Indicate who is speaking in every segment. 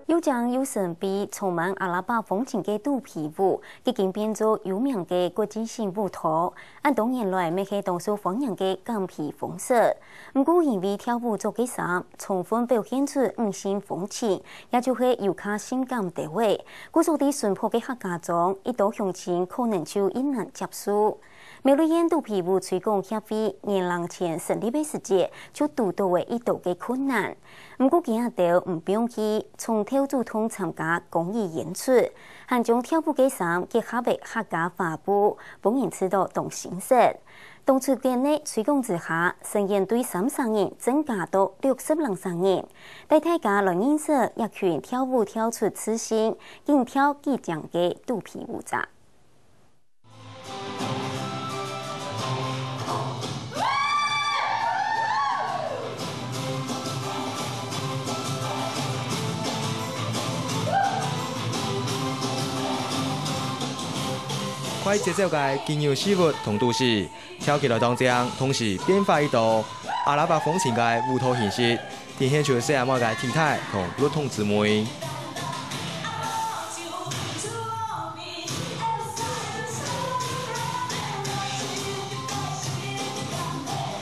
Speaker 1: 有奖有神秘、充满阿拉伯风情的肚皮舞，已经变作有名的国际性舞蹈。按多年来，没去当受欢迎的港皮风色。不过，因为跳舞做嘅衫，充分表现出五线风情，也就是游客性感地位。故所啲淳朴嘅客家中，一到向前可能就引人接受。苗栗县肚皮舞推广协会年lang前成立嘅时节，就遇到为一道嘅困难。不过今日到唔放弃，从跳组通参加公益演出，还将跳舞嘅衫结合为客家花布，帮人知道动形式。当初店内推广之下，成员对30人增加到60人，带大家来认识一群跳舞跳出自信、ยิ่跳ยิ่强嘅肚皮舞者。
Speaker 2: 快节奏嘅经由事物同都市跳起来当中，同时变化一道阿拉伯风情嘅舞蹈形式，呈现出西亚妹嘅体态同律动之美。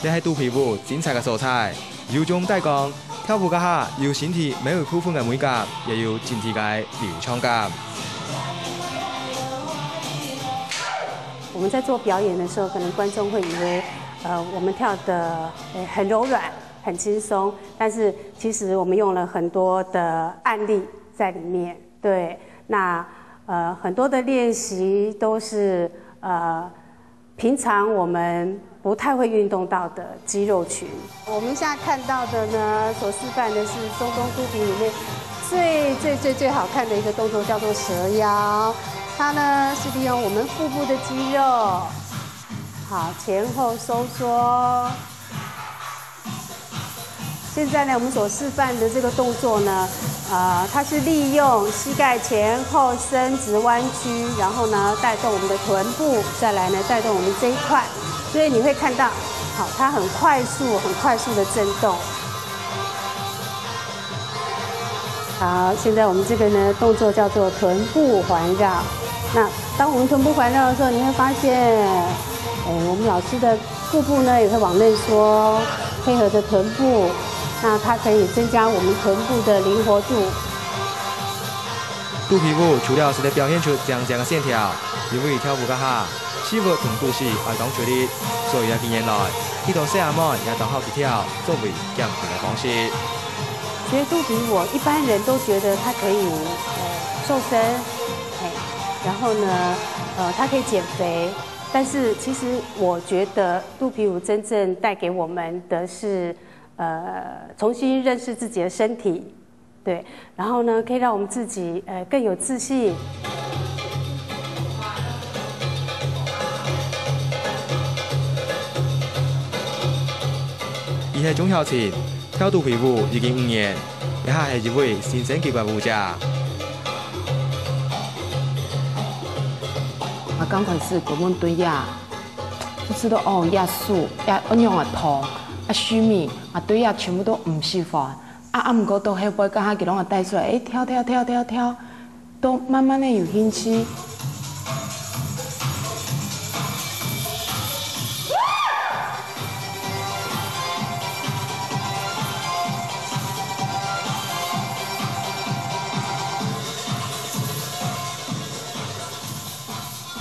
Speaker 2: 这系肚皮舞精彩嘅所在，有种带讲跳舞嘅下有身体每一部分嘅美感，也有整体嘅流畅感。
Speaker 3: 我们在做表演的时候，可能观众会以为，我们跳的很柔软、很轻松，但是其实我们用了很多的案例在里面。对，那很多的练习都是平常我们不太会运动到的肌肉群。我们现在看到的呢，所示范的是中东肚皮里面最好看的一个动作，叫做蛇腰。它呢是利用我们腹部的肌肉，好前后收缩。现在呢，我们所示范的这个动作呢，它是利用膝盖前后伸直弯曲，然后呢带动我们的臀部，再来呢带动我们这一块，所以你会看到，好，它很快速的震动。好，现在我们这个呢动作叫做臀部环绕。那当我们臀部环绕的时候，你会发现，我们老师的腹部呢也会往内缩，配合着臀部，那它可以增加我们臀部的灵活度。
Speaker 2: 肚皮舞除了是在表现出强强的线条，因为跳舞嘅下，事物同都市爱讲出力，所以近年来，呢度西亚妹也当好去跳，作为减肥嘅方式。
Speaker 3: 学肚皮舞，一般人都觉得它可以瘦身。然后呢，它可以减肥，但是其实我觉得肚皮舞真正带给我们的是，重新认识自己的身体，对，然后呢，可以让我们自己更有自信。
Speaker 2: 伊系钟晓晴，跳肚皮舞已经5年，也系一位新生级嘅舞者。
Speaker 4: 刚开始根本对呀，不知道哦，亚素呀，怎样痛，虚米对呀，全部都唔习惯。唔过到后尾，甲下佢拢带出来，跳，都慢慢的有兴趣。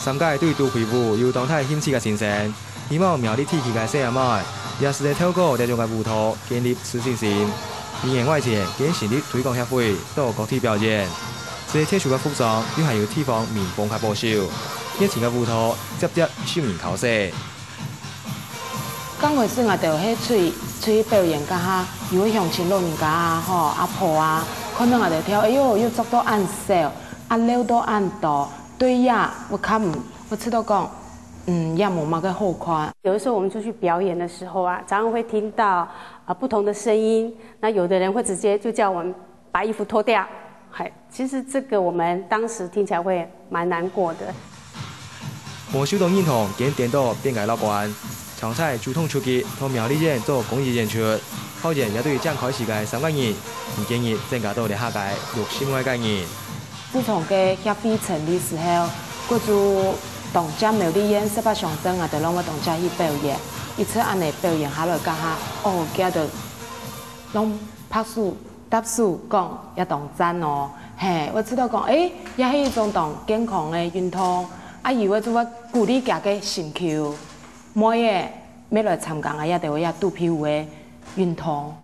Speaker 2: 三届对肚皮舞有动态兴趣嘅先生，希望苗栗地区嘅西亚妹也是在透过这种嘅舞蹈建立自信心。2年外前，经成立推广协会到各地表演，这特殊嘅服装又系由地方民风较保守，以前嘅舞蹈直接受人考试。
Speaker 4: 刚开始我就喺去表演甲下，如果向前老人家阿婆可能我就跳，又做到按手，溜到按到。对呀，我知道讲，也冇乜嘅好看。
Speaker 3: 有的时候我们出去表演的时候常常会听到不同的声音。那有的人会直接就叫我们把衣服脱掉。其实这个我们当时听起来会蛮难过的。
Speaker 2: 我受到认同，经颠倒变改乐观，常在主动出击，同苗栗县做公益演出，后人也对将开始嘅3个人，唔建议增加到嚟下届65个人。
Speaker 4: 自从个协会成立时候，各组动家苗栗演18象征啊，就拢要动家去表演。伊出安尼表演下来，甲下哦，惊着拢拍手、答手讲也动赞哦。嘿，我知道讲，也是一种动健康的运动。啊，以为做我鼓励家个身躯，每个要来参加的也得要肚皮舞的运动。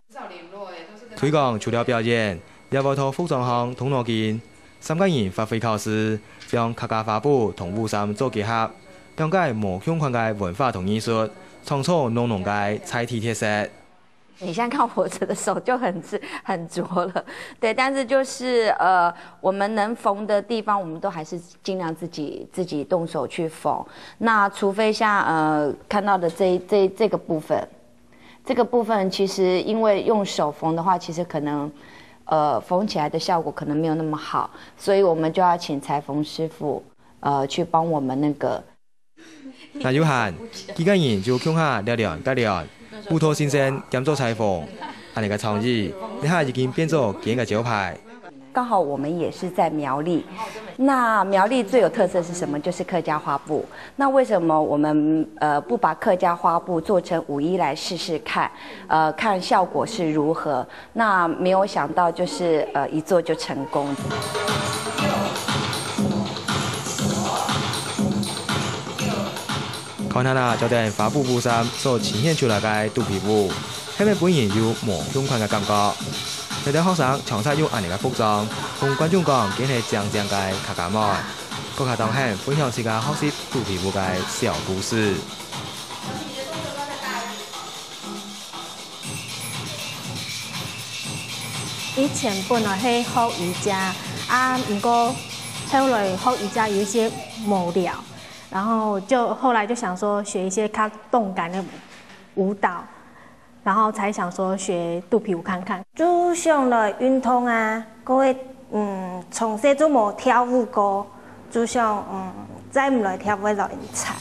Speaker 2: 推广除了表演，也委托服装行通路件3个人发挥考试，将客家花布同舞衫做结合，了解无相关的文化同艺术，创造浓浓的彩体特色。
Speaker 5: 你现在看我的手就很拙了，对，但是就是我们能缝的地方，我们都还是尽量自己动手去缝。那除非像看到的这个部分，这个部分其实因为用手缝的话，其实可能缝起来的效果可能没有那么好，所以我们就要请裁缝师傅去帮我们那个。
Speaker 2: 那有限，几个人就向下练改练。乌托先生兼做裁缝，安尼个创意，你下已经变做今个招牌。
Speaker 5: 刚好我们也是在苗栗，那苗栗最有特色是什么？就是客家花布。那为什么我们不把客家花布做成舞衣来试试看？看效果是如何？那没有想到就是一做就成功。
Speaker 2: 看下啦，就等花布布衫所呈现出来嘅肚皮舞，係咪本然有無相款嘅感覺？有啲學生嘗試用安尼嘅服裝，同觀眾講，竟係正嘅客家妹，各下當然分享自家學習肚皮舞嘅小故事。
Speaker 6: 以前本來係學瑜伽，不過後來學瑜伽有一些無聊。然後後來就想說學一些較動感的舞蹈，然後才想說學肚皮舞看看。
Speaker 7: 就想來運動啊，各位從細就冇跳舞過，就想再唔來跳舞來踩。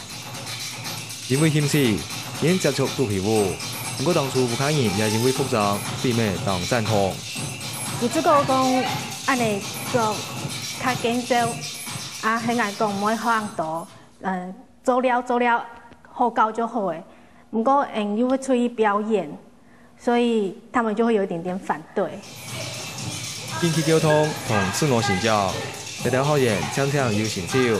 Speaker 2: 因為興趣，已接觸肚皮舞，不過當初有客人也因為服裝被咩當贊同。
Speaker 6: 有這個講安尼做較緊張，很愛講唔會放多。做了好高就好誒，不過又會出去表演，所以他們就會有一點點反對。
Speaker 2: 近期交通同自我成就，一條學員常常有成就，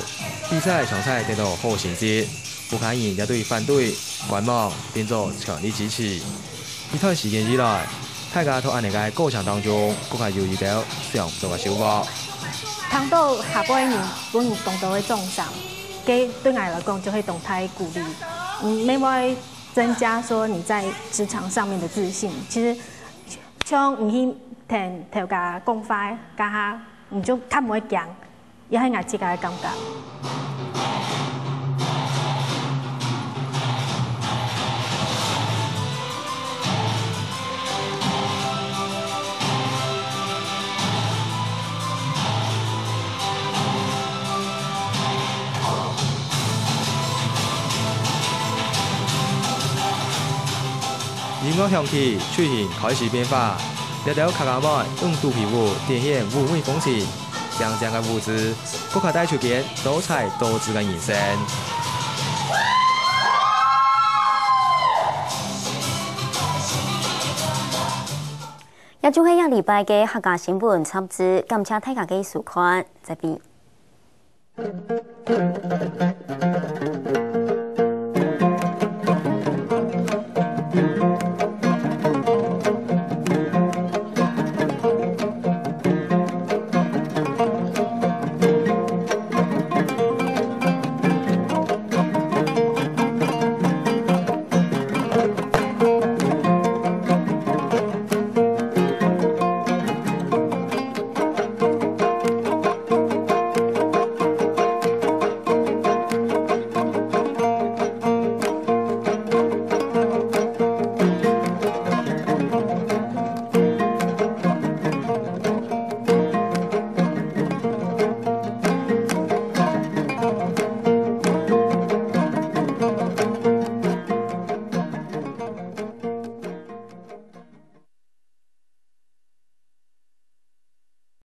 Speaker 2: 比賽常常得到好成績，有客人也對反對觀望變作強烈支持。呢段時間以來，大家喺安尼嘅過程當中，更加有一條上唔錯嘅收穫。
Speaker 6: 睇到下輩人本有動到嘅重賞。給對我來講就會動態鼓勵，另外增加說你在職場上面的自信。其實像唔去聽頭家講法，家下唔就較唔會講，也係我自己嘅感覺。
Speaker 2: 音樂響起，出現開始變化。一條客家妹用肚皮舞展現舞美風情，正嘅舞姿，更加帶出見多彩多姿嘅人生。
Speaker 1: 也就係一禮拜嘅客家新聞插枝，感謝大家嘅收看，再見。